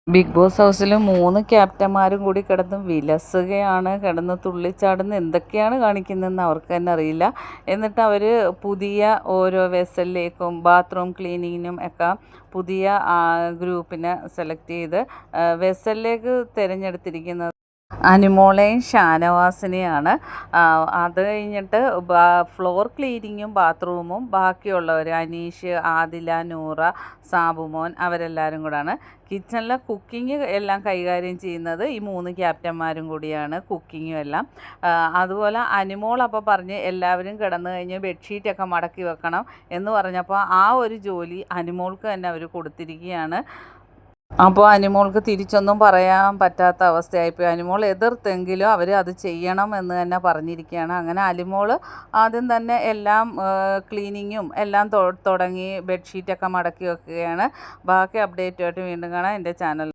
Big boss ഹൗസിൽ 3 ക്യാപ്റ്റന്മാരും കൂടി കിടന്ന് വിലസുകയാണ്, കിടന്ന് തുള്ളിച്ചാടുന്ന എന്തൊക്കെയാണ് കാണിക്കുന്നതെന്ന് അവർക്ക് തന്നെ അറിയില്ല. എന്നിട്ട് അവർ പുതിയ ഓരോ വെസലിലേക്കും ബാത്റൂം ക്ലീനിങ്ങിനും ഒക്കെ പുതിയ ഗ്രൂപ്പിനെ സെലക്ട് ചെയ്ത് വെസലിലേക്ക് തിരഞ്ഞെടുത്തിരിക്കുന്നത് അനുമോളെയും ഷാനവാസിനെയാണ്. അത് കഴിഞ്ഞിട്ട് ഫ്ലോർ ക്ലീനിങ്ങും ബാത്റൂമും ബാക്കിയുള്ളവർ അനീഷ്, ആദില, നൂറ, സാബുമോൻ അവരെല്ലാവരും കൂടാണ്. കിച്ചണിലെ കുക്കിംഗ് എല്ലാം കൈകാര്യം ചെയ്യുന്നത് ഈ 3 ക്യാപ്റ്റന്മാരും കൂടിയാണ്, കുക്കിങ്ങും എല്ലാം. അതുപോലെ അനുമോൾ അപ്പോൾ പറഞ്ഞ് എല്ലാവരും കിടന്നു കഴിഞ്ഞ് ബെഡ്ഷീറ്റൊക്കെ മടക്കി വെക്കണം എന്ന് പറഞ്ഞപ്പോൾ ആ ഒരു ജോലി അനുമോൾക്ക് തന്നെ അവർ കൊടുത്തിരിക്കുകയാണ്. അപ്പോൾ അനുമോൾക്ക് തിരിച്ചൊന്നും പറയാൻ പറ്റാത്ത അവസ്ഥയായിപ്പോയി. അനുമോൾ എതിർത്തെങ്കിലും അവർ അത് ചെയ്യണം എന്ന് തന്നെ പറഞ്ഞിരിക്കുകയാണ്. അങ്ങനെ അനുമോൾ ആദ്യം തന്നെ എല്ലാം ക്ലീനിങ്ങും എല്ലാം തുടങ്ങി ബെഡ്ഷീറ്റൊക്കെ മടക്കി വെക്കുകയാണ്. ബാക്കി അപ്ഡേറ്റുമായിട്ട് വീണ്ടും കാണാം എൻ്റെ ചാനൽ.